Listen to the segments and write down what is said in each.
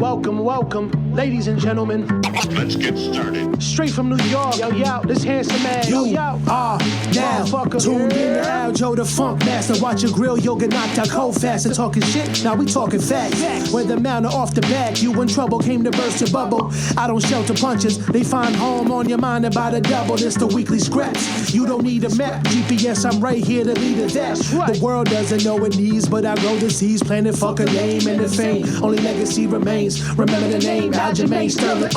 Welcome, ladies and gentlemen. Let's get started. Straight from New York, yo, this handsome man, You are now tuned in to Aljo, the funk master. Watch your grill, you'll get knocked out cold fast. And talking shit, now we talking facts. Whether mount or off the back, you in trouble, came to burst your bubble. I don't shelter punches, they find home on your mind about a double. This the weekly scraps. You don't need a map, GPS, I'm right here to lead it. That's right. The world doesn't know it needs, but I grow the seeds, planet fucking name and the fame. Only legacy remains. Remember the name, Aljamain Sterling.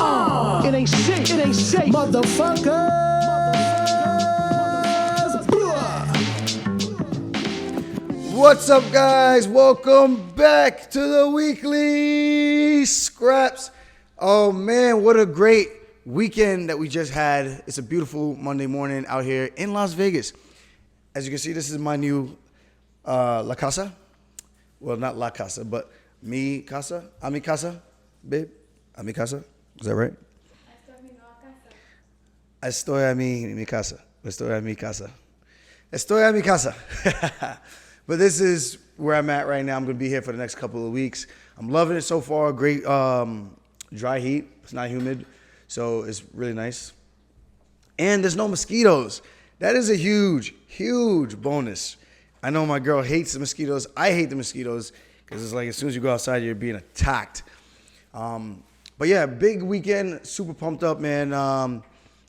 It ain't safe, motherfuckers. What's up, guys? Welcome back to the weekly scraps. Oh man, what a great weekend that we just had. It's a beautiful Monday morning out here in Las Vegas. As you can see, this is my new La Casa. Well, not La Casa, but mi casa. A mi casa, babe. A mi casa. Is that right? Estoy a mi casa. Estoy a mi casa. Estoy a mi casa. But this is where I'm at right now. I'm going to be here for the next couple of weeks. I'm loving it so far. Great dry heat. It's not humid, so it's really nice. And there's no mosquitoes. That is a huge, huge bonus. I know my girl hates the mosquitoes. I hate the mosquitoes because it's like as soon as you go outside, you're being attacked. But yeah, big weekend. Super pumped up, man.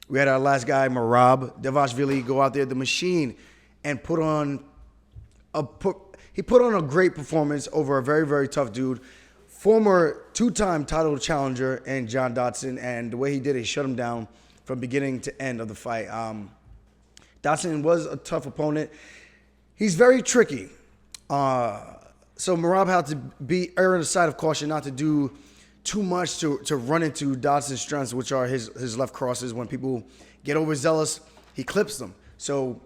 We had our last guy, Merab Dvalishvili, go out there, the machine, and put on a great performance over a very, very tough dude. Former two-time title challenger and John Dodson, and the way he did it, he shut him down from beginning to end of the fight. Dodson was a tough opponent. He's very tricky. So Merab had to be err on the side of caution, not to do too much to run into Dodson's strengths, which are his left crosses. When people get overzealous, he clips them. So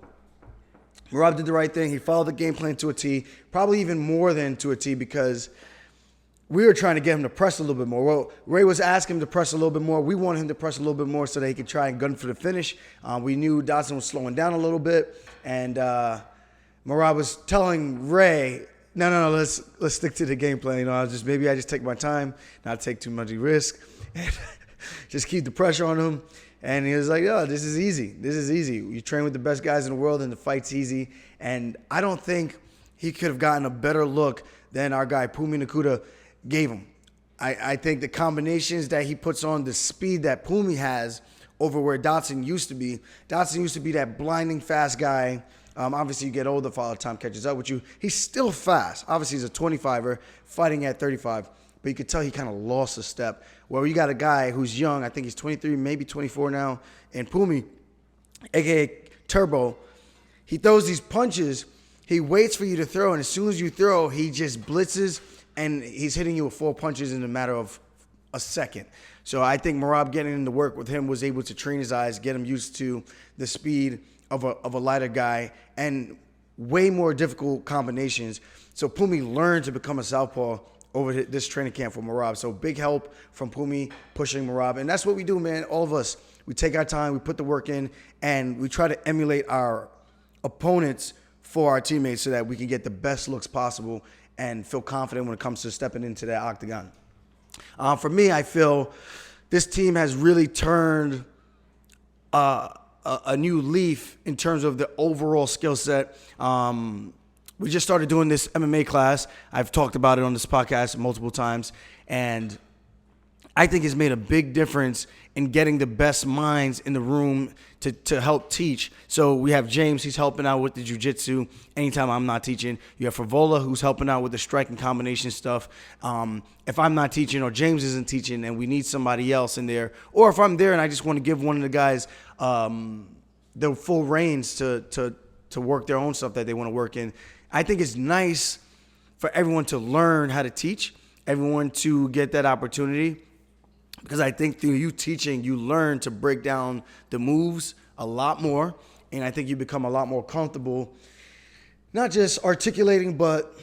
Merab did the right thing. He followed the game plan to a T, probably even more than to a T, because we were trying to get him to press a little bit more. Well, Ray was asking him to press a little bit more. We wanted him to press a little bit more so that he could try and gun for the finish. We knew Dodson was slowing down a little bit, and Merab was telling Ray, no, let's stick to the game plan. You know, maybe I just take my time, not take too much risk, and just keep the pressure on him. And he was like, "Oh, this is easy. This is easy. You train with the best guys in the world, and the fight's easy." And I don't think he could have gotten a better look than our guy Pumi Nakuda gave him. I think the combinations that he puts on, the speed that Pumi has over where Dodson used to be. Dodson used to be that blinding fast guy. Obviously, you get older, Father Time catches up with you. He's still fast. Obviously, he's a 25er fighting at 35. But you could tell he kind of lost a step. Well, you got a guy who's young. I think he's 23, maybe 24 now. And Pumi, a.k.a. Turbo, he throws these punches. He waits for you to throw. And as soon as you throw, he just blitzes. And he's hitting you with 4 punches in a matter of a second. So I think Merab getting into work with him was able to train his eyes, get him used to the speed of a lighter guy, and way more difficult combinations. So Pumi learned to become a southpaw over this training camp for Merab. So big help from Pumi pushing Merab. And that's what we do, man. All of us, we take our time, we put the work in, and we try to emulate our opponents for our teammates so that we can get the best looks possible and feel confident when it comes to stepping into that octagon. For me, I feel this team has really turned a new leaf in terms of the overall skill set. We just started doing this MMA class. I've talked about it on this podcast multiple times, and I think it's made a big difference in getting the best minds in the room to help teach. So we have James, he's helping out with the jiu-jitsu anytime I'm not teaching. You have Favola, who's helping out with the striking combination stuff. If I'm not teaching or James isn't teaching and we need somebody else in there, or if I'm there and I just want to give one of the guys the full reins to work their own stuff that they want to work in, I think it's nice for everyone to learn how to teach, everyone to get that opportunity. Because I think through you teaching, you learn to break down the moves a lot more. And I think you become a lot more comfortable, not just articulating, but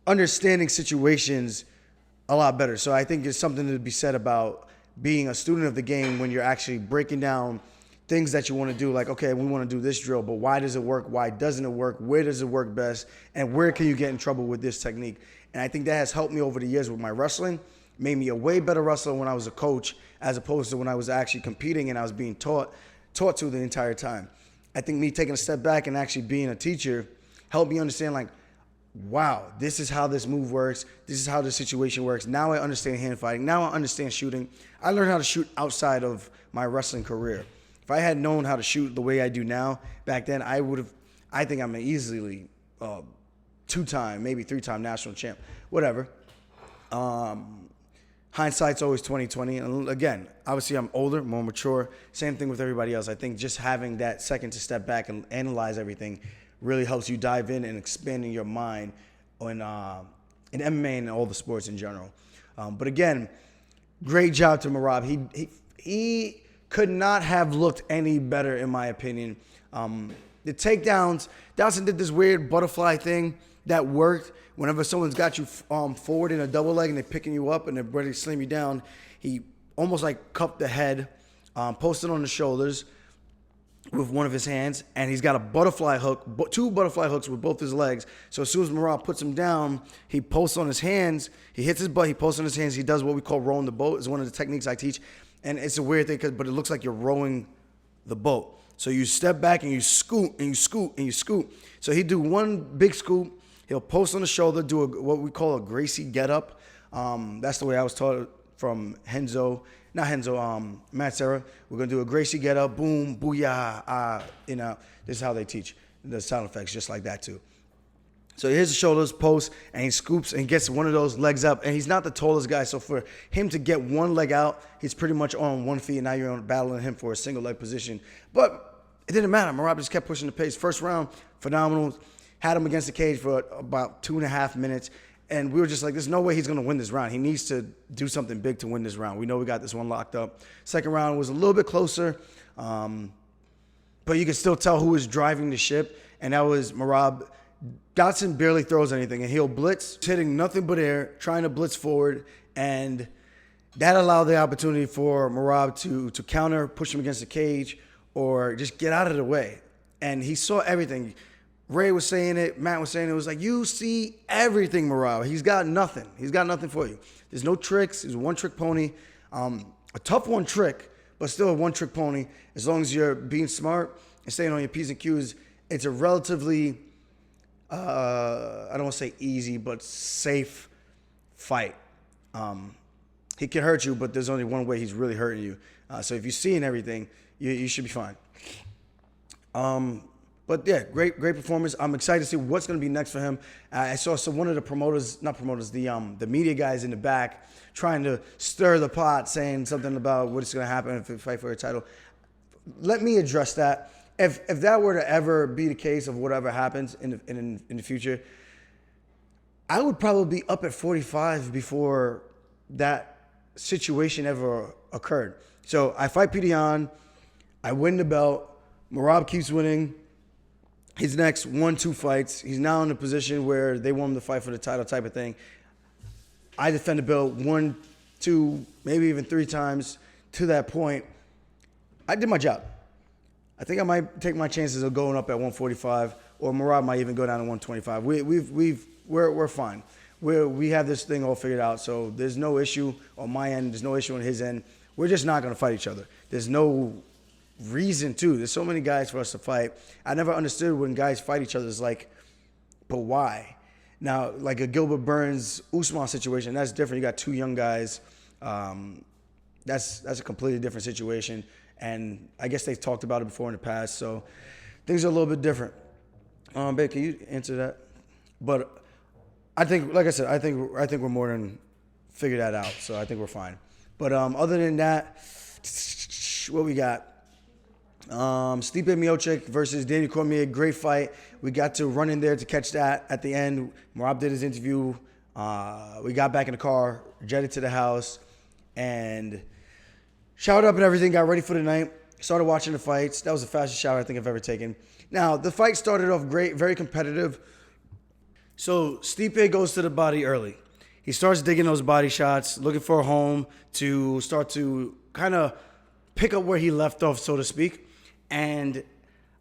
understanding situations a lot better. So I think there's something to be said about being a student of the game when you're actually breaking down things that you want to do. Like, okay, we want to do this drill, but why does it work? Why doesn't it work? Where does it work best? And where can you get in trouble with this technique? And I think that has helped me over the years with my wrestling. made me a way better wrestler when I was a coach as opposed to when I was actually competing and I was being taught to the entire time. I think me taking a step back and actually being a teacher helped me understand, like, wow, this is how this move works. This is how this situation works. Now I understand hand fighting. Now I understand shooting. I learned how to shoot outside of my wrestling career. If I had known how to shoot the way I do now back then, I think I'm an easily 2-time, maybe 3-time national champ. Whatever. Hindsight's always 20/20. And again, obviously I'm older, more mature. Same thing with everybody else. I think just having that second to step back and analyze everything really helps you dive in and expanding your mind in MMA and all the sports in general. But again, great job to Merab. He could not have looked any better, in my opinion. The takedowns, Dawson did this weird butterfly thing that worked. Whenever someone's got you forward in a double leg and they're picking you up and they're ready to slam you down, he almost like cupped the head, posted on the shoulders with one of his hands, and he's got a butterfly hook, 2 butterfly hooks with both his legs. So as soon as Merab puts him down, he posts on his hands, he hits his butt, he posts on his hands, he does what we call rowing the boat. It's one of the techniques I teach, and it's a weird thing, but it looks like you're rowing the boat. So you step back and you scoot and you scoot and you scoot. So he'd do one big scoop. He'll post on the shoulder, do what we call a Gracie get-up. That's the way I was taught from Matt Serra. We're going to do a Gracie get-up, boom, booyah, this is how they teach. The sound effects just like that too. So he hits the shoulders, posts, and he scoops and gets one of those legs up. And he's not the tallest guy, so for him to get one leg out, he's pretty much on 1 feet, and now you're battling him for a single leg position. But it didn't matter. Merab just kept pushing the pace. First round, phenomenal. Had him against the cage for about 2.5 minutes. And we were just like, there's no way he's going to win this round. He needs to do something big to win this round. We know we got this one locked up. Second round was a little bit closer. But you could still tell who was driving the ship. And that was Merab. Dotson barely throws anything. And he'll blitz, hitting nothing but air, trying to blitz forward. And that allowed the opportunity for Merab to counter, push him against the cage, or just get out of the way. And he saw everything. Ray was saying it, Matt was saying it. It was like, you see everything, Merab. He's got nothing. He's got nothing for you. There's no tricks. He's a one-trick pony. A tough one trick, but still a one-trick pony. As long as you're being smart and staying on your P's and Q's, it's a relatively, I don't want to say easy, but safe fight. He can hurt you, but there's only one way he's really hurting you. So if you're seeing everything, you should be fine. But yeah, great performance. I'm excited to see what's going to be next for him. I saw one of the the media guys in the back trying to stir the pot, saying something about what's going to happen if he fight for a title. Let me address that. If that were to ever be the case of whatever happens in the future, I would probably be up at 45 before that situation ever occurred. So I fight Pidion, I win the belt, Merab keeps winning. His next 1-2 fights, he's now in a position where they want him to fight for the title type of thing. I defend the belt 1, 2, maybe even 3 times to that point. I did my job. I think I might take my chances of going up at 145, or Merab might even go down to 125. We're fine. We have this thing all figured out, so there's no issue on my end. There's no issue on his end. We're just not going to fight each other. There's no reason to. There's so many guys for us to fight. I never understood when guys fight each other. It's like, but why? Now, like a Gilbert Burns-Usman situation, that's different. You got 2 young guys. That's a completely different situation. And I guess they've talked about it before in the past, so things are a little bit different. Babe, can you answer that? But I think, like I said, I think we're more than figured that out, so I think we're fine. But other than that, what we got? Stipe Miocic versus Daniel Cormier, great fight. We got to run in there to catch that at the end. Merab did his interview. We got back in the car, jetted to the house, and showered up and everything, got ready for the night, started watching the fights. That was the fastest shower I think I've ever taken. Now, the fight started off great, very competitive. So Stipe goes to the body early. He starts digging those body shots, looking for a home to start to kind of pick up where he left off, so to speak. And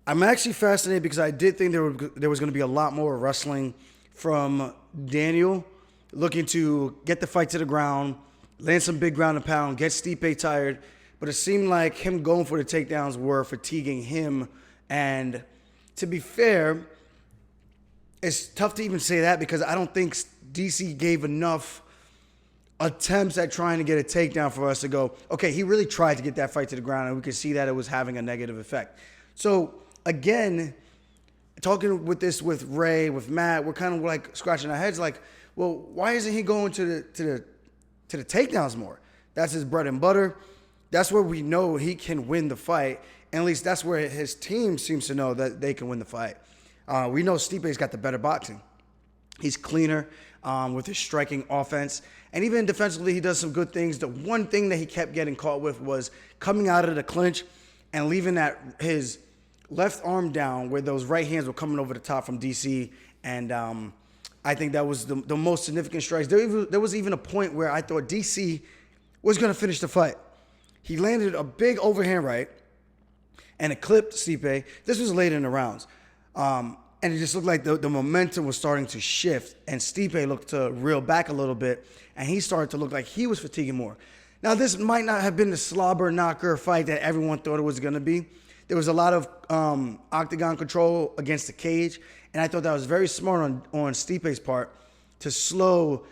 I'm actually fascinated because I did think there was going to be a lot more wrestling from Daniel, looking to get the fight to the ground, land some big ground and pound, get Stipe tired. But it seemed like him going for the takedowns were fatiguing him. And to be fair, it's tough to even say that because I don't think DC gave enough attempts at trying to get a takedown for us to go, okay, he really tried to get that fight to the ground, and we could see that it was having a negative effect. So, again, talking with Ray, with Matt, we're kind of like scratching our heads like, well, why isn't he going to the takedowns more? That's his bread and butter. That's where we know he can win the fight. And at least that's where his team seems to know that they can win the fight. We know Stipe's got the better boxing. He's cleaner with his striking offense. And even defensively, he does some good things. The one thing that he kept getting caught with was coming out of the clinch and leaving his left arm down where those right hands were coming over the top from DC. And I think that was the most significant strikes. There was even a point where I thought DC was going to finish the fight. He landed a big overhand right, and it clipped Stipe. This was late in the rounds. And it just looked like the momentum was starting to shift, and Stipe looked to reel back a little bit, and he started to look like he was fatiguing more. Now, this might not have been the slobber knocker fight that everyone thought it was going to be. There was a lot of octagon control against the cage, and I thought that was very smart on Stipe's part to slow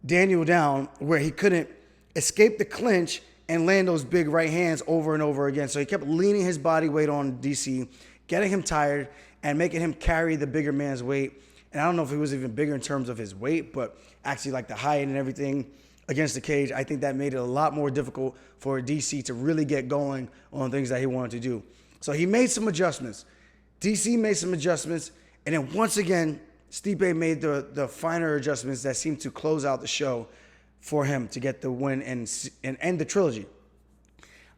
Daniel down where he couldn't escape the clinch and land those big right hands over and over again. So he kept leaning his body weight on DC, getting him tired, and making him carry the bigger man's weight. And I don't know if he was even bigger in terms of his weight, but actually like the height and everything against the cage, I think that made it a lot more difficult for DC to really get going on things that he wanted to do. So he made some adjustments. DC made some adjustments. And then once again, Stipe made the finer adjustments that seemed to close out the show for him to get the win and end the trilogy.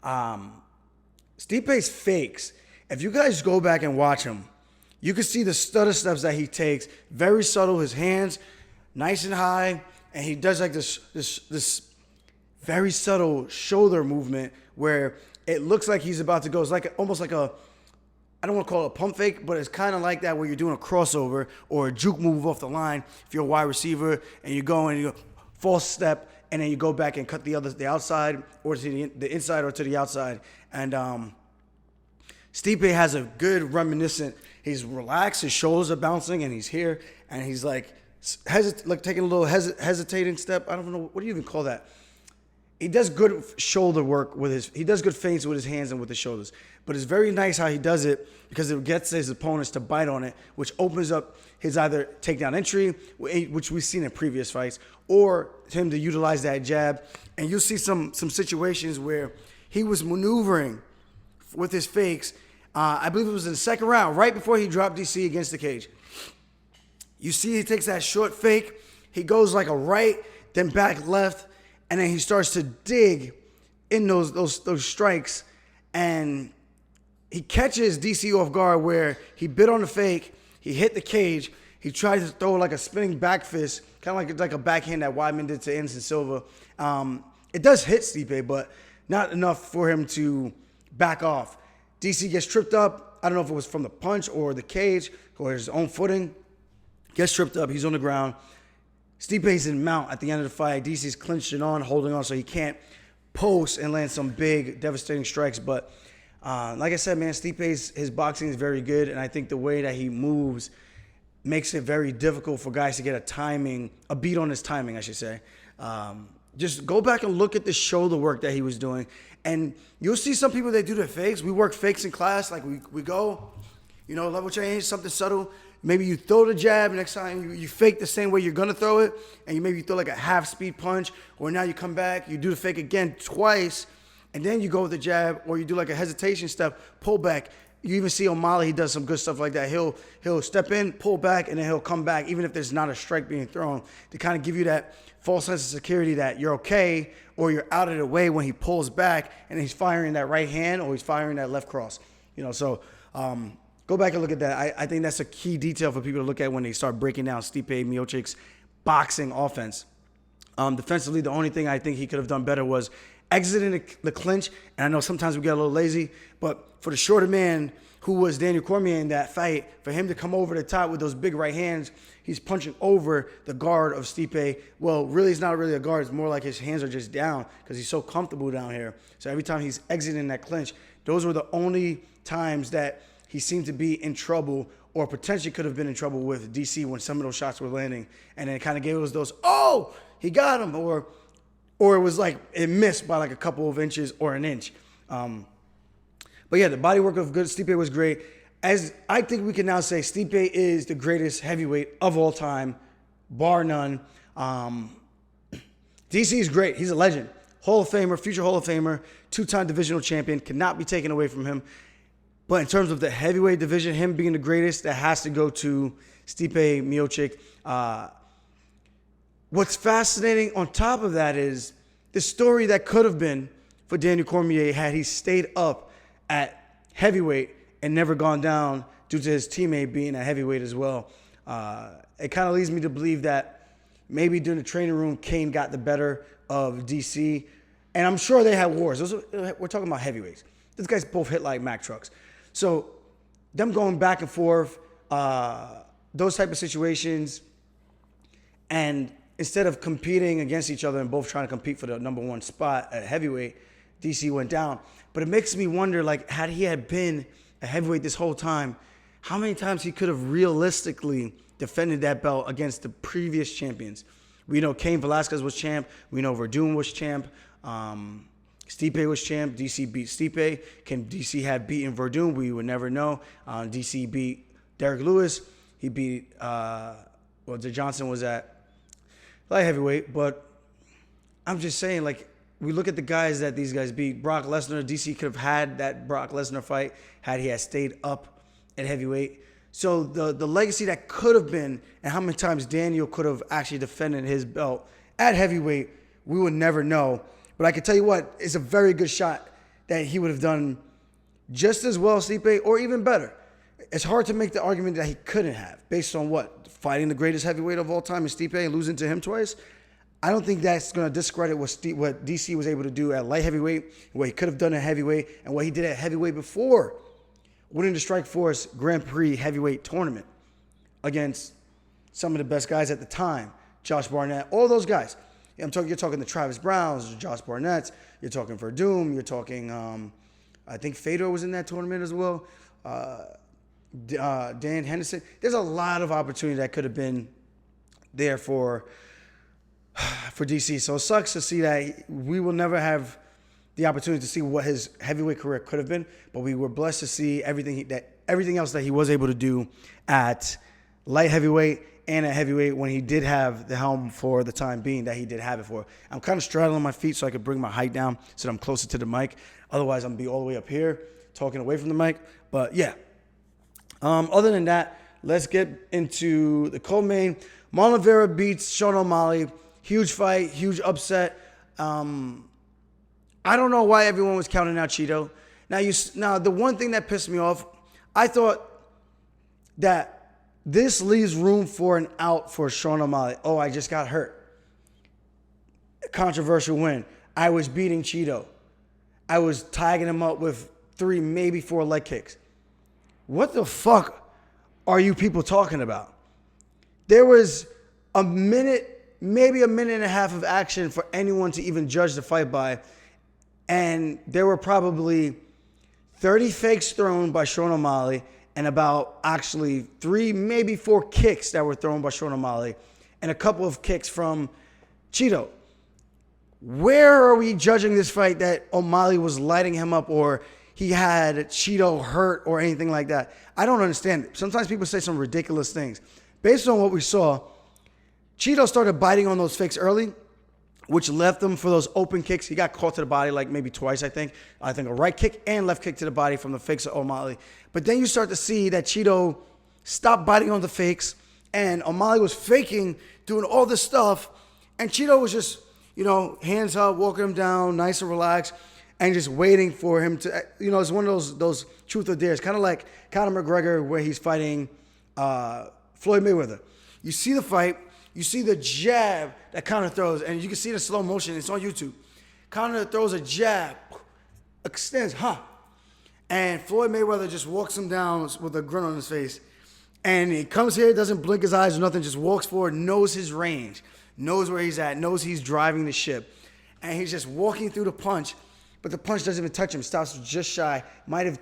Stipe's fakes, if you guys go back and watch him, you can see the stutter steps that he takes. Very subtle. His hands nice and high. And he does like this very subtle shoulder movement where it looks like he's about to go. It's like almost like I don't want to call it a pump fake, but it's kind of like that where you're doing a crossover or a juke move off the line. If you're a wide receiver and you go and you go false step, and then you go back and cut the outside or to the inside or to the outside. And Stipe has a good reminiscent. He's relaxed, his shoulders are bouncing, and he's here, and he's like taking a little hesitating step. I don't know, what do you even call that? He does good shoulder work he does good feints with his hands and with his shoulders. But it's very nice how he does it because it gets his opponents to bite on it, which opens up his either takedown entry, which we've seen in previous fights, or him to utilize that jab. And you'll see some situations where he was maneuvering with his fakes. I believe it was in the second round, right before he dropped DC against the cage. You see he takes that short fake. He goes like a right, then back left, and then he starts to dig in those strikes. And he catches DC off guard where he bit on the fake. He hit the cage. He tried to throw like a spinning back fist, kind of like a backhand that Weidman did to Anderson Silva. It does hit Stipe, but not enough for him to back off. DC gets tripped up. I don't know if it was from the punch or the cage or his own footing. Gets tripped up. He's on the ground. Stipe's in mount at the end of the fight. DC's clinching on, holding on, so he can't post and land some big, devastating strikes. But like I said, man, his boxing is very good, and I think the way that he moves makes it very difficult for guys to get a beat on his timing, I should say. Just go back and look at the shoulder work that he was doing, and you'll see some people that do their fakes. We work fakes in class, like we go, level change, something subtle. Maybe you throw the jab, next time you fake the same way you're going to throw it, and maybe you throw like a half-speed punch, or now you come back, you do the fake again twice, and then you go with the jab, or you do like a hesitation step, pull back. You even see O'Malley, he does some good stuff like that. He'll step in, pull back, and then he'll come back, even if there's not a strike being thrown, to kind of give you that false sense of security that you're okay, or you're out of the way when he pulls back, and he's firing that right hand, or he's firing that left cross. Go back and look at that. I think that's a key detail for people to look at when they start breaking down Stipe Miocic's boxing offense. Defensively, the only thing I think he could have done better was exiting the clinch. And I know sometimes we get a little lazy, but for the shorter man who was Daniel Cormier in that fight, for him to come over the top with those big right hands, he's punching over the guard of Stipe. Well, really, it's not really a guard. It's more like his hands are just down because he's so comfortable down here. So every time he's exiting that clinch, those were the only times that he seemed to be in trouble or potentially could have been in trouble with DC when some of those shots were landing. And then it kind of gave us those, oh, he got him, or it was like it missed by like a couple of inches or an inch. But yeah, the body work of Good Stipe was great. As I think we can now say, Stipe is the greatest heavyweight of all time, bar none. DC is great. He's a legend. Hall of Famer, future Hall of Famer, 2-time divisional champion, cannot be taken away from him. But in terms of the heavyweight division, him being the greatest, that has to go to Stipe Miocic. What's fascinating on top of that is the story that could have been for Daniel Cormier had he stayed up at heavyweight and never gone down due to his teammate being a heavyweight as well. It kind of leads me to believe that maybe during the training room, Kane got the better of DC. And I'm sure they had wars. We're talking about heavyweights. These guys both hit like Mack trucks. So them going back and forth, those type of situations, and instead of competing against each other and both trying to compete for the number one spot at heavyweight, DC went down. But it makes me wonder, like, had he had been a heavyweight this whole time, how many times he could have realistically defended that belt against the previous champions. We know Cain Velasquez was champ. We know Verdun was champ. Stipe was champ. DC beat Stipe. Can DC have beaten Verdun? We would never know. DC beat Derek Lewis. He beat, Jay Johnson was at light heavyweight. But I'm just saying, like, we look at the guys that these guys beat. Brock Lesnar, DC could have had that Brock Lesnar fight had he had stayed up at heavyweight. So the legacy that could have been, and how many times Daniel could have actually defended his belt at heavyweight, we would never know. But I can tell you what, it's a very good shot that he would have done just as well, Stipe, or even better. It's hard to make the argument that he couldn't have, based on what? Fighting the greatest heavyweight of all time in Stipe and losing to him twice? I don't think that's going to discredit what DC was able to do at light heavyweight, what he could have done at heavyweight, and what he did at heavyweight before winning the Strikeforce Grand Prix heavyweight tournament against some of the best guys at the time, Josh Barnett, all those guys. You're talking the Travis Browns, Josh Barnett's, you're talking Verdum, you're talking, I think Fedor was in that tournament as well, Dan Henderson. There's a lot of opportunity that could have been there for DC. So it sucks to see that we will never have the opportunity to see what his heavyweight career could have been, but we were blessed to see everything else that he was able to do at light heavyweight and at heavyweight when he did have the helm for the time being that he did have it for. I'm kind of straddling my feet so I could bring my height down so that I'm closer to the mic. Otherwise, I'm going to be all the way up here talking away from the mic. But yeah, other than that, let's get into the co-main. Marlon Vera beats Sean O'Malley. Huge fight, huge upset. I don't know why everyone was counting out Chito. Now, the one thing that pissed me off, I thought that this leaves room for an out for Sean O'Malley. Oh, I just got hurt. Controversial win. I was beating Chito. I was tagging him up with 3, maybe 4 leg kicks. What the fuck are you people talking about? There was a minute, maybe a minute and a half of action for anyone to even judge the fight by. And there were probably 30 fakes thrown by Sean O'Malley and about actually 3, maybe 4 kicks that were thrown by Sean O'Malley and a couple of kicks from Chito. Where are we judging this fight that O'Malley was lighting him up or he had Chito hurt or anything like that? I don't understand it. Sometimes people say some ridiculous things. Based on what we saw, Chito started biting on those fakes early, which left him for those open kicks. He got caught to the body like maybe twice, I think. I think a right kick and left kick to the body from the fakes of O'Malley. But then you start to see that Chito stopped biting on the fakes, and O'Malley was faking, doing all this stuff, and Chito was just, hands up, walking him down, nice and relaxed, and just waiting for him to, it's one of those truth or dares, kind of like Conor McGregor where he's fighting Floyd Mayweather. You see the fight. You see the jab that Conor throws, and you can see it in slow motion. It's on YouTube. Conor throws a jab, extends, And Floyd Mayweather just walks him down with a grin on his face. And he comes here, doesn't blink his eyes or nothing, just walks forward, knows his range, knows where he's at, knows he's driving the ship. And he's just walking through the punch, but the punch doesn't even touch him. Stops just shy. Might have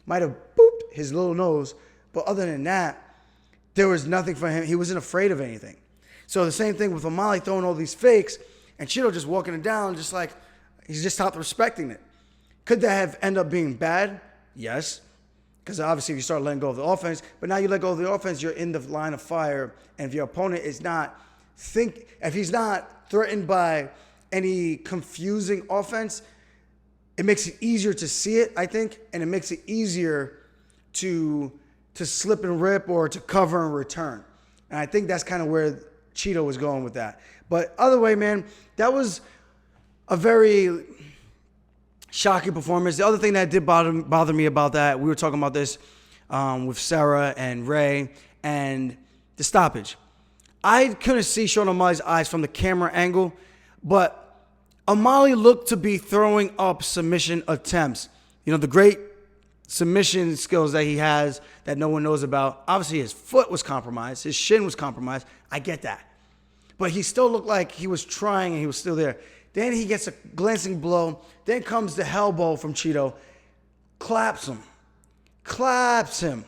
booped his little nose. But other than that, there was nothing for him. He wasn't afraid of anything. So the same thing with O'Malley throwing all these fakes and Chito just walking it down, just like he's just stopped respecting it. Could that have ended up being bad? Yes. Because obviously if you start letting go of the offense, but now you let go of the offense, you're in the line of fire. And if your opponent is not if he's not threatened by any confusing offense, it makes it easier to see it, I think, and it makes it easier to slip and rip or to cover and return. And I think that's kind of where Chito was going with that. But other way, man, that was a very shocking performance. The other thing that did bother me about that, we were talking about this with Sarah and Ray, and the stoppage. I couldn't see Sean O'Malley's eyes from the camera angle, but O'Malley looked to be throwing up submission attempts. You know, the great submission skills that he has that no one knows about. Obviously, his foot was compromised. His shin was compromised. I get that. But he still looked like he was trying and he was still there. Then he gets a glancing blow. Then comes the elbow from Chito. Claps him.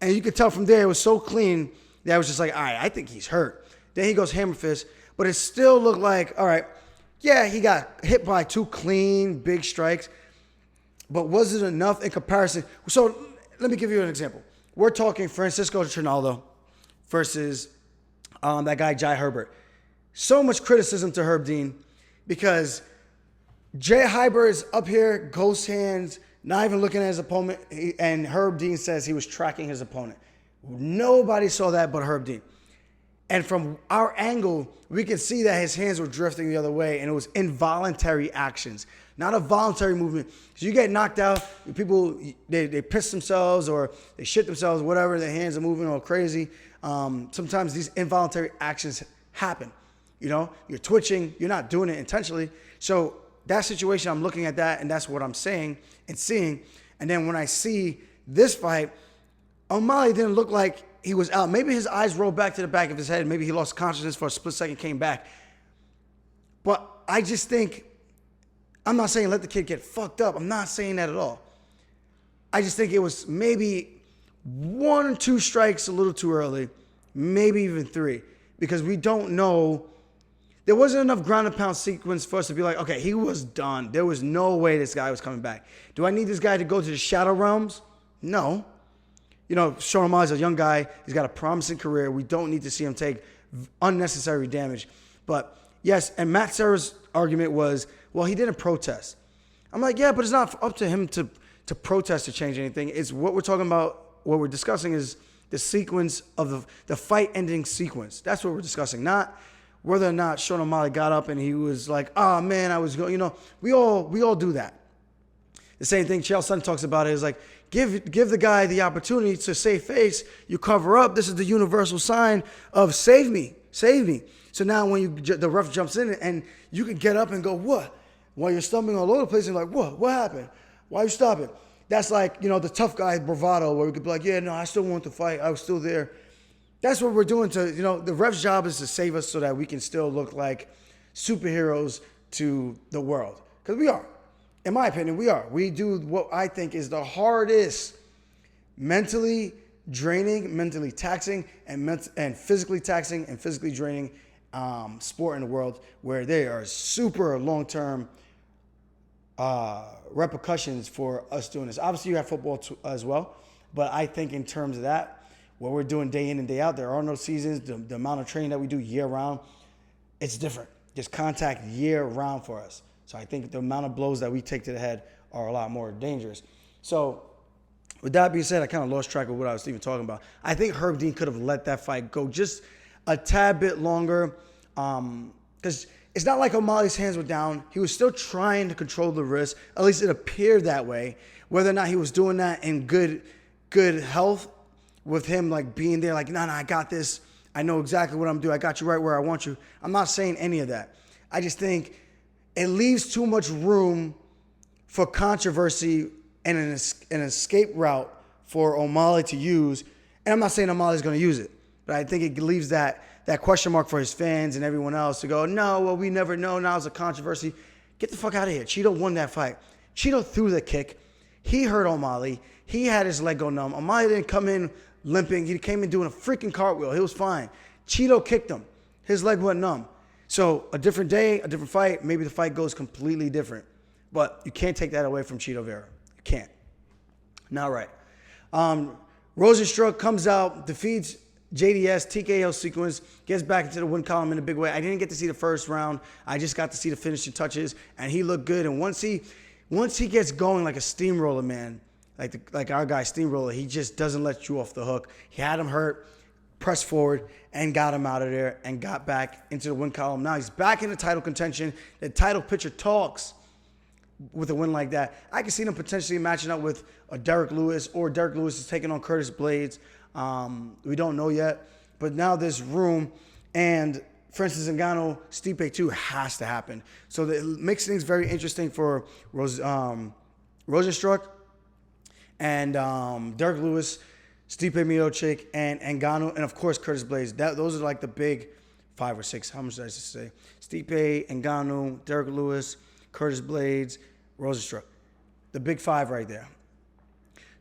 And you could tell from there it was so clean that I was just like, all right, I think he's hurt. Then he goes hammer fist. But it still looked like, all right, yeah, he got hit by 2 clean, big strikes. But was it enough in comparison? So let me give you an example. We're talking Francisco Trinaldo versus that guy, Jai Herbert. So much criticism to Herb Dean because Jai Herbert is up here, ghost hands, not even looking at his opponent, and Herb Dean says he was tracking his opponent. Nobody saw that but Herb Dean. And from our angle, we could see that his hands were drifting the other way, and it was involuntary actions, not a voluntary movement. So you get knocked out, people, they piss themselves or they shit themselves, whatever, their hands are moving all crazy. Sometimes these involuntary actions happen. You know, you're twitching, you're not doing it intentionally. So that situation, I'm looking at that, and that's what I'm saying and seeing. And then when I see this fight, O'Malley didn't look like he was out. Maybe his eyes rolled back to the back of his head. Maybe he lost consciousness for a split second, came back. But I just think, I'm not saying let the kid get fucked up. I'm not saying that at all. I just think it was maybe 1 or 2 strikes a little too early, maybe even 3, because we don't know. There wasn't enough ground and pound sequence for us to be like, okay, he was done. There was no way this guy was coming back. Do I need this guy to go to the shadow realms? No. You know, Sean O'Malley's a young guy. He's got a promising career. We don't need to see him take unnecessary damage. But, yes, and Matt Serra's argument was, well, he didn't protest. I'm like, yeah, but it's not up to him to protest to change anything. It's what we're talking about, what we're discussing is the sequence of the fight-ending sequence. That's what we're discussing, not whether or not Sean O'Malley got up and he was like, oh, man, I was going, you know, we all do that. The same thing Chael Sonnen talks about is like, give the guy the opportunity to save face. You cover up. This is the universal sign of save me. So now when the ref jumps in and you can get up and go, what? While you're stumbling all over the place and like, what happened? Why you stopping? That's like, you know, the tough guy bravado where we could be like, yeah, no, I still want to fight. I was still there. That's what we're doing to, you know, the ref's job is to save us so that we can still look like superheroes to the world. Because we are. In my opinion, we are. We do what I think is the hardest, mentally draining, mentally taxing, and physically taxing and physically draining sport in the world, where there are super long-term repercussions for us doing this. Obviously, you have football as well, but I think in terms of that, what we're doing day in and day out, there are no seasons. The amount of training that we do year-round, it's different. There's contact year-round for us. So I think the amount of blows that we take to the head are a lot more dangerous. So with that being said, I kind of lost track of what I was even talking about. I think Herb Dean could have let that fight go just a tad bit longer, because it's not like O'Malley's hands were down. He was still trying to control the wrist. At least it appeared that way. Whether or not he was doing that in good health, with him like being there like, no, I got this. I know exactly what I'm doing. I got you right where I want you. I'm not saying any of that. I just think it leaves too much room for controversy and an escape route for O'Malley to use. And I'm not saying O'Malley's going to use it, but I think it leaves that question mark for his fans and everyone else to go, no, well, we never know. Now it's a controversy. Get the fuck out of here. Chito won that fight. Chito threw the kick. He hurt O'Malley. He had his leg go numb. O'Malley didn't come in limping. He came in doing a freaking cartwheel. He was fine. Chito kicked him. His leg went numb. So a different day, a different fight. Maybe the fight goes completely different. But you can't take that away from Chito Vera. You can't. Not right. Rozenstruik comes out, defeats JDS, TKO sequence, gets back into the win column in a big way. I didn't get to see the first round. I just got to see the finishing touches, and he looked good. And once he gets going like a steamroller, man, like our guy Steamroller, he just doesn't let you off the hook. He had him hurt, pressed forward, and got him out of there and got back into the win column. Now he's back in the title contention. The title picture talks with a win like that. I can see them potentially matching up with a Derek Lewis, or Derek Lewis is taking on Curtis Blades. We don't know yet, but now there's room, and Francis Ngannou, Stipe 2 has to happen. So it makes things very interesting for Rozenstruik and Derek Lewis, Stipe Miocic, and Ngannou, and of course Curtis Blades. Those are like the big 5 or 6. How much did I just say? Stipe, Ngannou, Derek Lewis, Curtis Blades, Rozenstruik. The big 5 right there.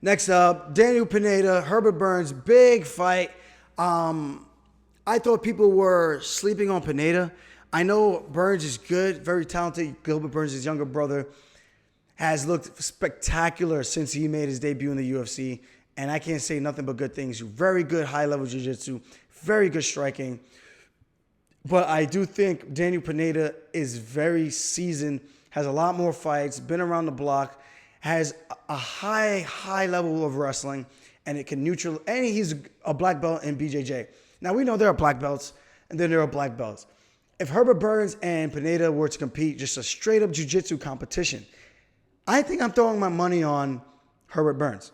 Next up, Daniel Pineda, Herbert Burns, big fight. I thought people were sleeping on Pineda. I know Burns is good, very talented. Gilbert Burns, his younger brother, has looked spectacular since he made his debut in the UFC. And I can't say nothing but good things. Very good high-level jiu-jitsu, very good striking. But I do think Daniel Pineda is very seasoned, has a lot more fights, been around the block, has a high level of wrestling, and it can neutral. And he's a black belt in BJJ. Now we know there are black belts, and then there are black belts. If Herbert Burns and Pineda were to compete, just a straight up jiu-jitsu competition, I think I'm throwing my money on Herbert Burns.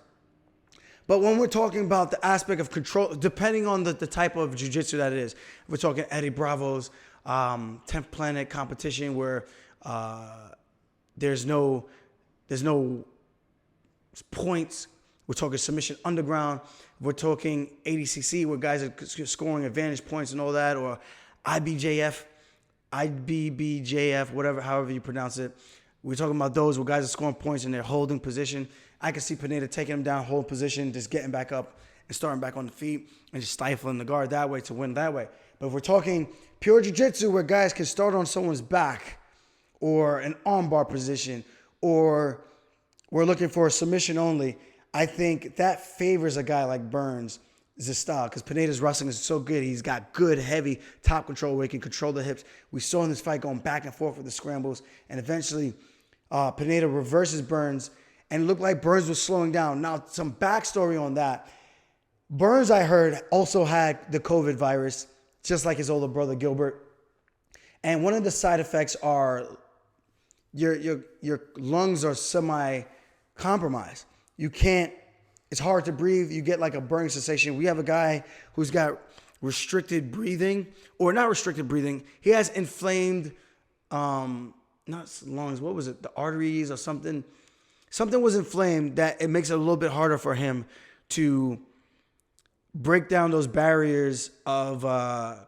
But when we're talking about the aspect of control, depending on the type of jiu-jitsu that it is, if we're talking Eddie Bravo's 10th Planet competition where there's no points. We're talking submission underground. We're talking ADCC where guys are scoring advantage points and all that, or IBJF, whatever, however you pronounce it. We're talking about those where guys are scoring points and they're holding position. I can see Pineda taking him down, hold position, just getting back up and starting back on the feet and just stifling the guard that way to win that way. But if we're talking pure jiu-jitsu where guys can start on someone's back or an armbar position, or we're looking for a submission only, I think that favors a guy like Burns' style, because Pineda's wrestling is so good. He's got good, heavy top control where he can control the hips. We saw in this fight going back and forth with the scrambles, and eventually Pineda reverses Burns, and it looked like Burns was slowing down. Now, some backstory on that. Burns, I heard, also had the COVID virus, just like his older brother Gilbert. And one of the side effects are your lungs are semi-compromised. You can't, it's hard to breathe. You get like a burning sensation. We have a guy who's got restricted breathing, or not restricted breathing. He has inflamed, not lungs, what was it? The arteries or something. Something was inflamed that it makes it a little bit harder for him to break down those barriers of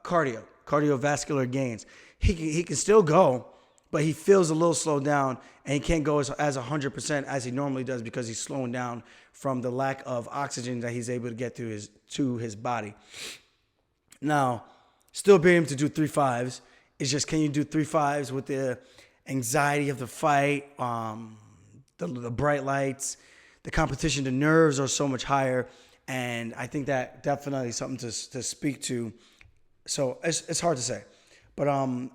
cardiovascular gains. He can still go, but he feels a little slowed down, and he can't go as 100% as he normally does because he's slowing down from the lack of oxygen that he's able to get to his body. Now, still being able to do 3-5s. It's just, can you do 3-5s with the anxiety of the fight, the bright lights, the competition, the nerves are so much higher, and I think that definitely is something to speak to. So it's hard to say. But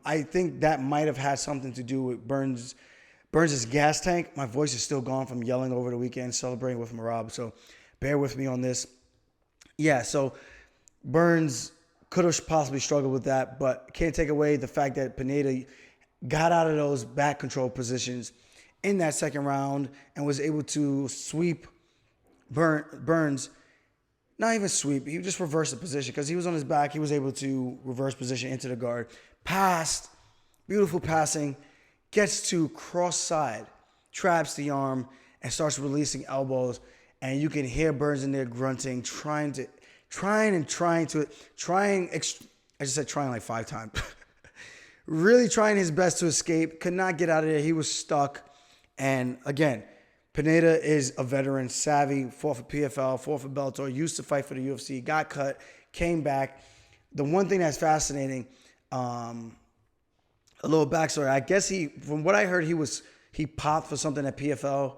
I think that might have had something to do with Burns' gas tank. My voice is still gone from yelling over the weekend, celebrating with Merab. So bear with me on this. Yeah, so Burns could have possibly struggled with that, but can't take away the fact that Pineda got out of those back control positions in that second round and was able to sweep Burns. Not even sweep. He just reversed the position because he was on his back. He was able to reverse position into the guard. Passed. Beautiful passing. Gets to cross side. Traps the arm. and starts releasing elbows, and you can hear Burns in there grunting, I just said trying like 5 times. Really trying his best to escape. Could not get out of there. He was stuck. And again, Pineda is a veteran, savvy, fought for PFL, fought for Bellator, used to fight for the UFC, got cut, came back. The one thing that's fascinating, a little backstory. I guess from what I heard, he popped for something at PFL.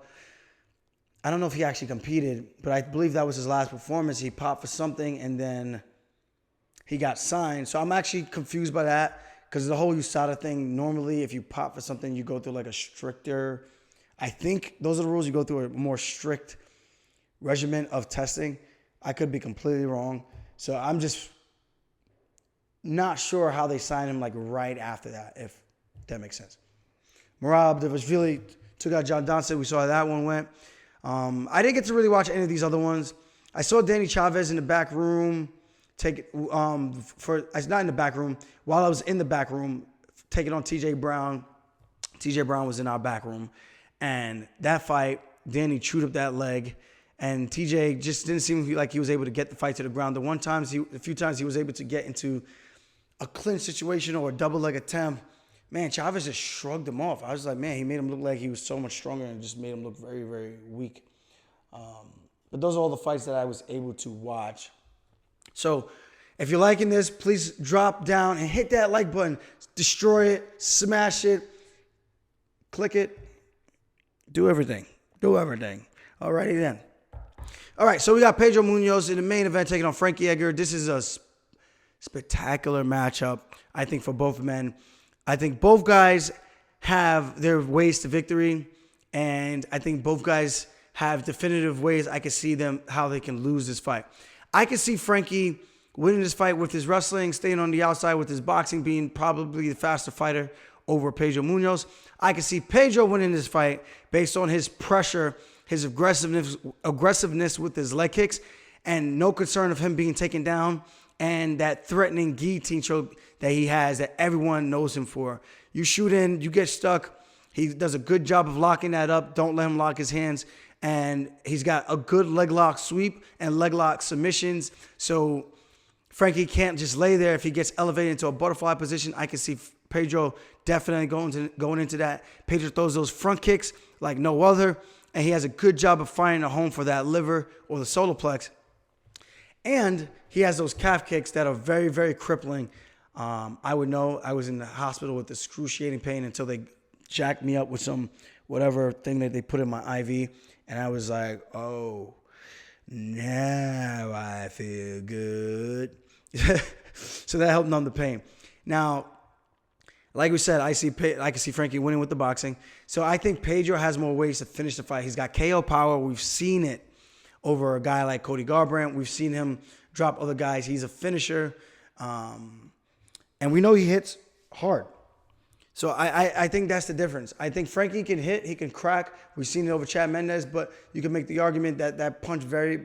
I don't know if he actually competed, but I believe that was his last performance. He popped for something, and then he got signed. So I'm actually confused by that, because the whole USADA thing, normally if you pop for something, you go through like a stricter, I think those are the rules. You go through a more strict regimen of testing. I could be completely wrong. So I'm just not sure how they signed him like right after that, if that makes sense. Merab Dvalishvili took out John Dodson. We saw how that one went. I didn't get to really watch any of these other ones. I saw Danny Chavez in the back room not in the back room. While I was in the back room, taking on TJ Brown. TJ Brown was in our back room. And that fight, Danny chewed up that leg. And TJ just didn't seem like he was able to get the fight to the ground. A few times he was able to get into a clinch situation or a double leg attempt. Man, Chavez just shrugged him off. I was like, man, he made him look like he was so much stronger and just made him look very, very weak. But those are all the fights that I was able to watch. So if you're liking this, please drop down and hit that like button. Destroy it, smash it, click it, do everything. Do everything. Alrighty then. All right, so we got Pedro Munhoz in the main event taking on Frankie Edgar. This is a spectacular matchup, I think, for both men. I think both guys have their ways to victory, and I think both guys have definitive ways I can see them how they can lose this fight. I can see Frankie winning this fight with his wrestling, staying on the outside with his boxing, being probably the faster fighter over Pedro Munhoz. I can see Pedro winning this fight based on his pressure, his aggressiveness with his leg kicks, and no concern of him being taken down, and that threatening guillotine choke that he has that everyone knows him for. You shoot in, you get stuck. He does a good job of locking that up. Don't let him lock his hands. And he's got a good leg lock sweep and leg lock submissions. So Frankie can't just lay there. If he gets elevated into a butterfly position, I can see Pedro definitely going into that. Pedro throws those front kicks like no other. And he has a good job of finding a home for that liver or the solar plex. And he has those calf kicks that are very, very crippling. I would know. I was in the hospital with excruciating pain until they jacked me up with some whatever thing that they put in my IV. And I was like, oh, now I feel good. So that helped numb the pain. Now, like we said, I can see Frankie winning with the boxing. So I think Pedro has more ways to finish the fight. He's got KO power. We've seen it over a guy like Cody Garbrandt. We've seen him drop other guys. He's a finisher. And we know he hits hard. So I think that's the difference. I think Frankie can hit. He can crack. We've seen it over Chad Mendes. But you can make the argument that that punch very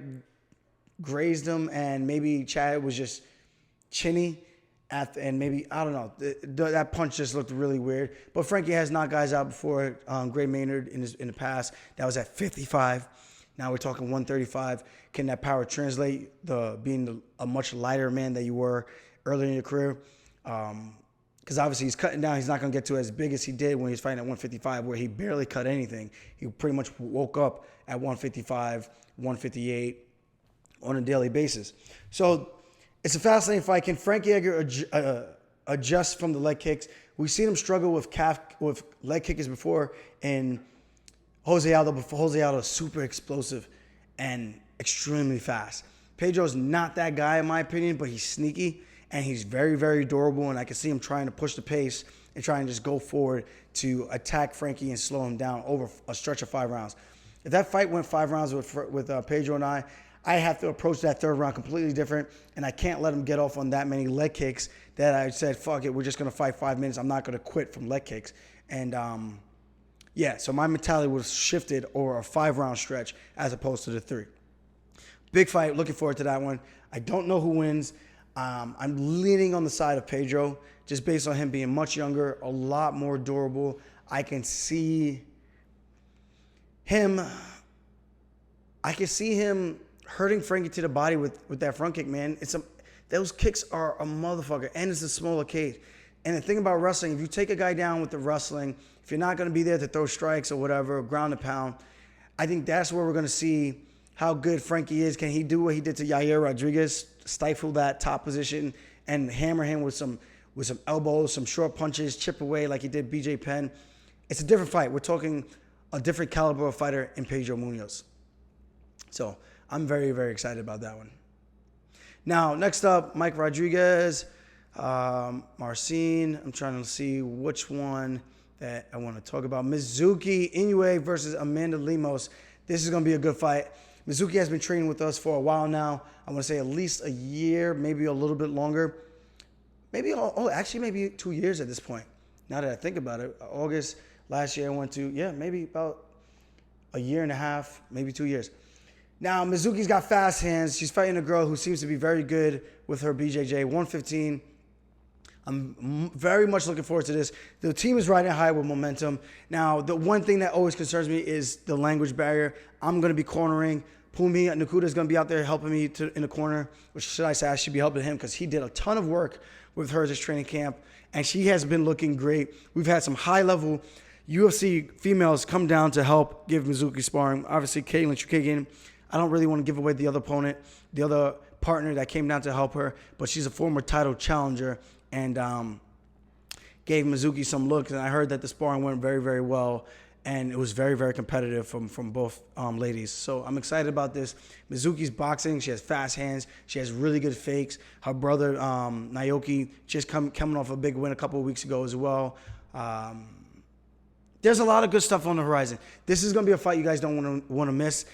grazed him. And maybe Chad was just chinny. And maybe, I don't know, that punch just looked really weird. But Frankie has knocked guys out before. Gray Maynard in the past, that was at 55. Now we're talking 135. Can that power translate being a much lighter man that you were earlier in your career? Because obviously he's cutting down. He's not going to get to as big as he did when he was fighting at 155, where he barely cut anything. He pretty much woke up at 155, 158 on a daily basis. So it's a fascinating fight. Can Frankie Edgar adjust from the leg kicks? We've seen him struggle with leg kickers before, and Jose Aldo is super explosive and extremely fast. Pedro's not that guy in my opinion, but he's sneaky and he's very, very durable, and I can see him trying to push the pace and trying to just go forward to attack Frankie and slow him down over a stretch of 5 rounds. If that fight went 5 rounds with Pedro and I have to approach that third round completely different, and I can't let him get off on that many leg kicks that I said, fuck it, we're just going to fight 5 minutes. I'm not going to quit from leg kicks. And, so my mentality was shifted over a 5-round stretch as opposed to the 3. Big fight. Looking forward to that one. I don't know who wins. I'm leaning on the side of Pedro just based on him being much younger, a lot more durable. I can see I can see him hurting Frankie to the body with that front kick, man. Those kicks are a motherfucker, and it's a smaller cage. And the thing about wrestling, if you take a guy down with the wrestling, if you're not going to be there to throw strikes or whatever, ground and pound, I think that's where we're going to see how good Frankie is. Can he do what he did to Yair Rodriguez, stifle that top position and hammer him with some elbows, some short punches, chip away like he did BJ Penn? It's a different fight. We're talking a different caliber of fighter in Pedro Munhoz. So I'm very, very excited about that one. Now, next up, Mike Rodriguez, Marcin. I'm trying to see which one that I want to talk about. Mizuki Inoue versus Amanda Lemos. This is going to be a good fight. Mizuki has been training with us for a while now. I want to say at least a year, maybe a little bit longer. Maybe 2 years at this point. Now that I think about it, August last year I went to, maybe about a year and a half, maybe 2 years. Now, Mizuki's got fast hands. She's fighting a girl who seems to be very good with her BJJ, 115. I'm very much looking forward to this. The team is riding high with momentum. Now, the one thing that always concerns me is the language barrier. I'm going to be cornering. Pumi Nakuda is going to be out there helping me in the corner, which should I say I should be helping him because he did a ton of work with her this training camp, and she has been looking great. We've had some high-level UFC females come down to help give Mizuki sparring. Obviously, Caitlin Chukagian. I don't really want to give away the other opponent, the other partner that came down to help her, but she's a former title challenger and gave Mizuki some looks. And I heard that the sparring went very, very well, and it was very, very competitive from both ladies. So I'm excited about this. Mizuki's boxing. She has fast hands. She has really good fakes. Her brother, Naoki, just coming off a big win a couple of weeks ago as well. There's a lot of good stuff on the horizon. This is going to be a fight you guys don't want to miss.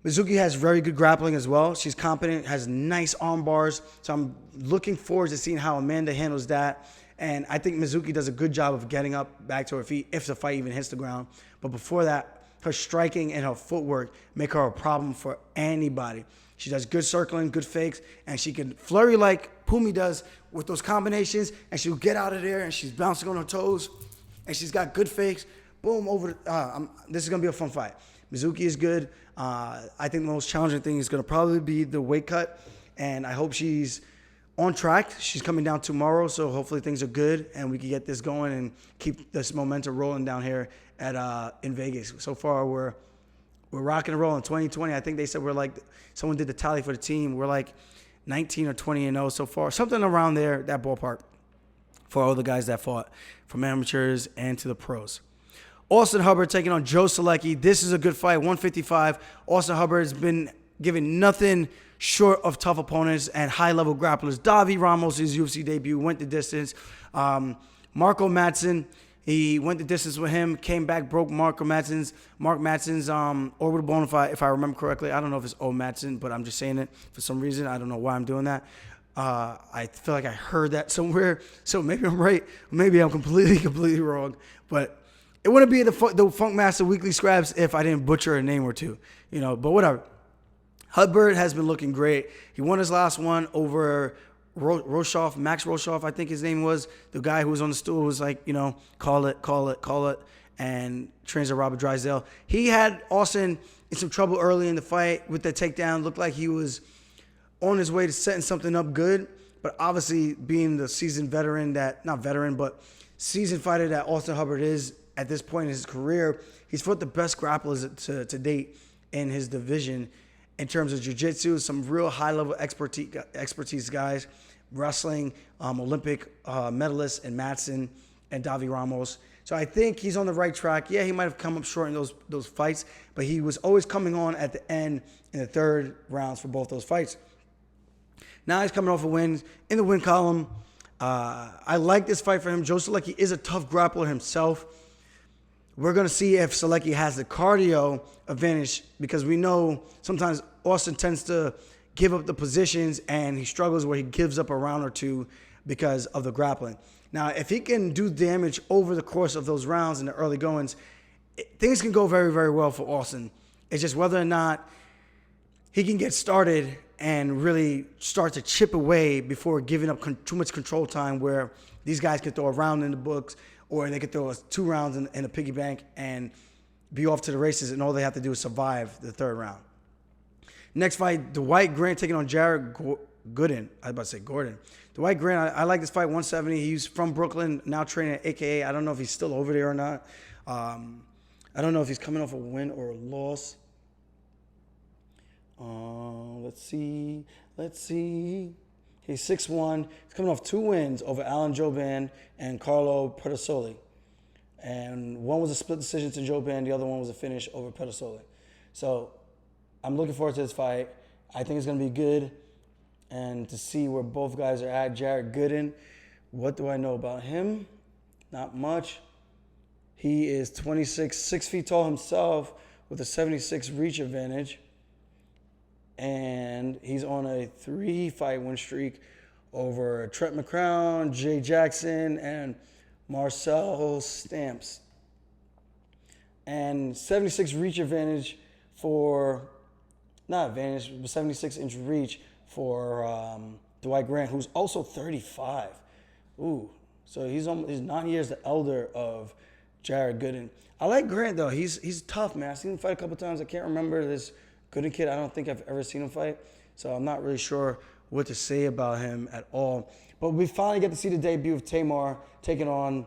Mizuki has very good grappling as well. She's competent, has nice arm bars. So I'm looking forward to seeing how Amanda handles that. And I think Mizuki does a good job of getting up back to her feet if the fight even hits the ground. But before that, her striking and her footwork make her a problem for anybody. She does good circling, good fakes, and she can flurry like Pumi does with those combinations, and she'll get out of there, and she's bouncing on her toes, and she's got good fakes. Boom, over. This is going to be a fun fight. Mizuki is good. I think the most challenging thing is going to probably be the weight cut, and I hope she's on track. She's coming down tomorrow, so hopefully things are good, and we can get this going and keep this momentum rolling down here in Vegas. So far, we're rocking and rolling. 2020, I think they said we're like, someone did the tally for the team. We're like 19 or 20-0 so far, something around there, that ballpark, for all the guys that fought, from amateurs and to the pros. Austin Hubbard taking on Joe Solecki. This is a good fight, 155. Austin Hubbard has been given nothing short of tough opponents and high-level grapplers. Davi Ramos, his UFC debut, went the distance. Marco Madsen, he went the distance with him, came back, broke Mark Madsen's orbital bone, if I remember correctly. I don't know if it's O. Madsen, but I'm just saying it for some reason. I don't know why I'm doing that. I feel like I heard that somewhere, so maybe I'm right. Maybe I'm completely wrong, but it wouldn't be the Funkmaster Weekly Scraps if I didn't butcher a name or two, but whatever. Hubbard has been looking great. He won his last one over Max Roshoff, I think his name was. The guy who was on the stool was like, call it, and trains at Robert Drysdale. He had Austin in some trouble early in the fight with the takedown. Looked like he was on his way to setting something up good, but obviously being the seasoned seasoned fighter that Austin Hubbard is, at this point in his career, he's fought the best grapplers to date in his division in terms of jiu-jitsu, some real high-level expertise guys, wrestling, Olympic medalists in Madsen and Davi Ramos. So I think he's on the right track. Yeah, he might have come up short in those fights, but he was always coming on at the end in the third rounds for both those fights. Now he's coming off a win in the win column. I like this fight for him. Joe Solecki is a tough grappler himself. We're going to see if Solecki has the cardio advantage, because we know sometimes Austin tends to give up the positions and he struggles where he gives up a round or two because of the grappling. Now, if he can do damage over the course of those rounds in the early goings, things can go very, very well for Austin. It's just whether or not he can get started and really start to chip away before giving up too much control time, where these guys can throw a round in the books or they could throw us 2 rounds in a piggy bank and be off to the races, and all they have to do is survive the third round. Next fight, Dwight Grant taking on Jared Gooden. I was about to say Gordon. Dwight Grant, I like this fight, 170. He's from Brooklyn, now training at AKA. I don't know if he's still over there or not. I don't know if he's coming off a win or a loss. Let's see. He's 6'1". He's coming off 2 wins over Alan Jouban and Carlo Pedersoli. And one was a split decision to Jouban. The other one was a finish over Pedersoli. So I'm looking forward to this fight. I think it's going to be good. And to see where both guys are at. Jared Gooden, what do I know about him? Not much. He is 26, 6 feet tall himself with a 76 reach advantage. And he's on a 3-fight win streak over Trent McCrown, Jay Jackson, and Marcel Stamps. And 76 reach advantage for, not advantage, but 76-inch reach for Dwight Grant, who's also 35. Ooh, so he's 9 years the elder of Jared Gooden. I like Grant, though. He's tough, man. I've seen him fight a couple times. I can't remember this Gooden kid. I don't think I've ever seen him fight, so I'm not really sure what to say about him at all. But we finally get to see the debut of Tamar taking on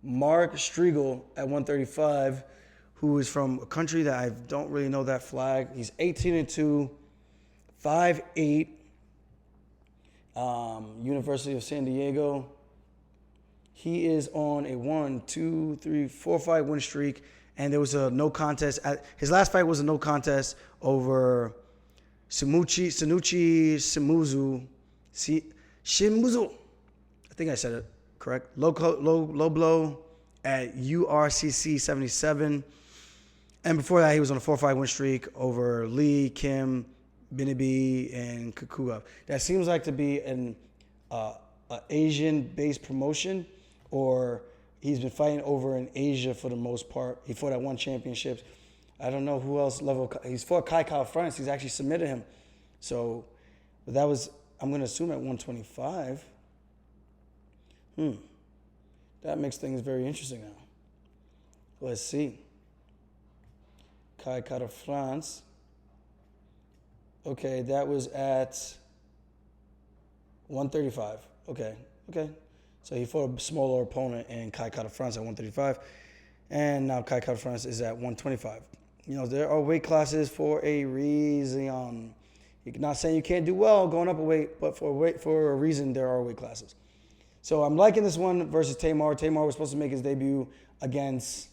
Mark Striegel at 135, who is from a country that I don't really know that flag. He's 18-2, 5'8", University of San Diego. He is on a 4-fight win streak, and there was a no contest. His last fight was a no contest over Shimuzu. I think I said it correct. Low blow at URCC 77. And before that, he was on a 4-fight win streak over Lee, Kim, Binabi, and Kukua. That seems like to be an Asian-based promotion, or he's been fighting over in Asia for the most part. He fought at one championships. I don't know who else level. He's fought Kai France. He's actually submitted him. So that was, I'm going to assume, at 125. That makes things very interesting now. Let's see. Kai France. Okay, that was at 135. Okay. So he fought a smaller opponent in Kai France at 135. And now Kai France is at 125. You know, there are weight classes for a reason. You're not saying you can't do well going up a weight, but for a reason, there are weight classes. So I'm liking this one versus Tamar. Tamar was supposed to make his debut against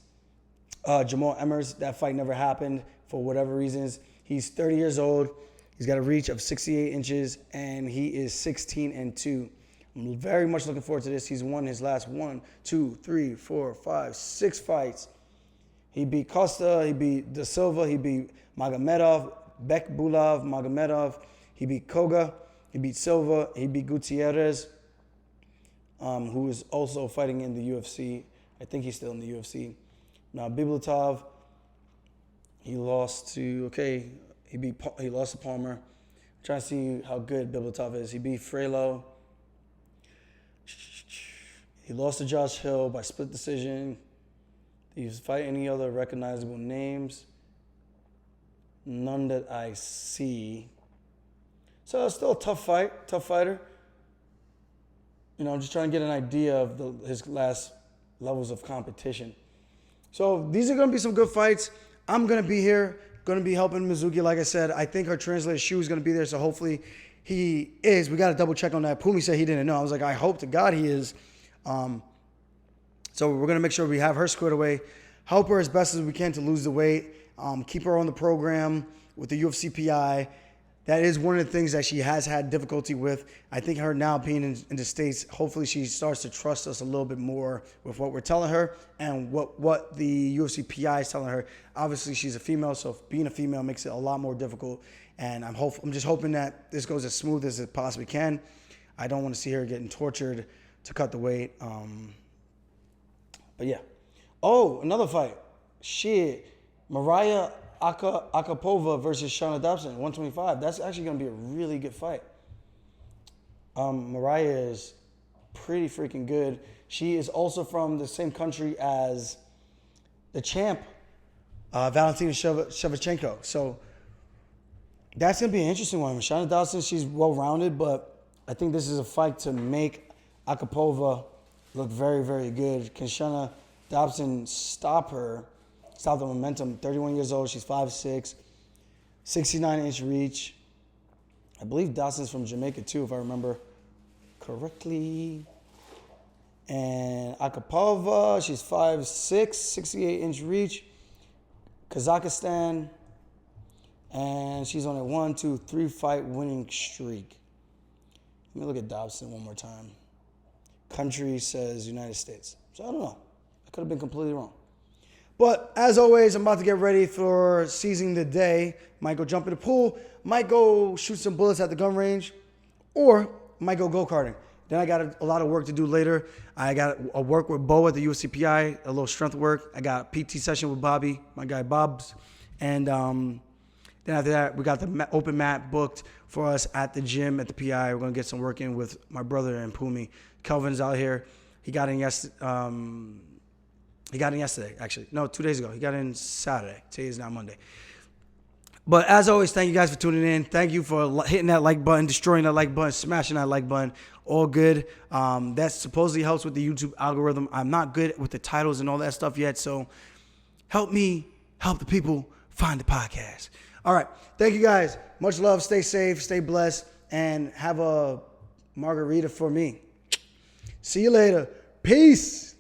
Jamal Emmers. That fight never happened for whatever reasons. He's 30 years old. He's got a reach of 68 inches, and he is 16-2. I'm very much looking forward to this. He's won his last 6 fights. He beat Costa, he beat Da Silva, he beat Magomedov, Bekbulov, Magomedov. He beat Koga, he beat Silva, he beat Gutierrez, who is also fighting in the UFC. I think he's still in the UFC. Now, Bibulatov, he lost to, he lost to Palmer. I'm trying to see how good Bibulatov is. He beat Frelo. He lost to Josh Hill by split decision. Did he fight any other recognizable names? None that I see. So it's still a tough fighter. You know, I'm just trying to get an idea of his last levels of competition. So these are going to be some good fights. I'm going to be here, going to be helping Mizuki. Like I said, I think her translator Shu is going to be there, so hopefully he is. We got to double check on that. Pumi said he didn't know. I was like, I hope to God he is. So we're going to make sure we have her squared away, help her as best as we can to lose the weight, keep her on the program with the UFC PI. That is one of the things that she has had difficulty with. I think her now being in the States, hopefully she starts to trust us a little bit more with what we're telling her and what the UFC PI is telling her. Obviously, she's a female, so being a female makes it a lot more difficult. And I'm just hoping that this goes as smooth as it possibly can. I don't want to see her getting tortured to cut the weight. But yeah. Oh, another fight. Shit. Mariah Akapova versus Shana Dobson, 125. That's actually going to be a really good fight. Mariah is pretty freaking good. She is also from the same country as the champ Valentina Shevchenko. So that's going to be an interesting one. Shana Dawson, she's well-rounded, but I think this is a fight to make Akapova look very, very good. Can Shana Dawson stop the momentum? 31 years old, she's 5'6", 69-inch reach. I believe Dawson's from Jamaica too, if I remember correctly. And Akapova, she's 5'6", 68-inch reach. Kazakhstan. And she's on a 1-2-3 fight winning streak. Let me look at Dobson one more time. Country says United States. So I don't know. I could have been completely wrong. But as always, I'm about to get ready for seizing the day. Might go jump in the pool. Might go shoot some bullets at the gun range. Or might go go-karting. Then I got a lot of work to do later. I got a work with Bo at the UFCPI, a little strength work. I got a PT session with Bobby, my guy Bob's. And then after that, we got the open mat booked for us at the gym at the PI. We're going to get some work in with my brother and Pumi. Kelvin's out here. He got in yesterday, actually. No, 2 days ago. He got in Saturday. Today is now Monday. But as always, thank you guys for tuning in. Thank you for hitting that like button, destroying that like button, smashing that like button. All good. That supposedly helps with the YouTube algorithm. I'm not good with the titles and all that stuff yet, so help me help the people find the podcast. All right. Thank you guys. Much love. Stay safe. Stay blessed. And have a margarita for me. See you later. Peace.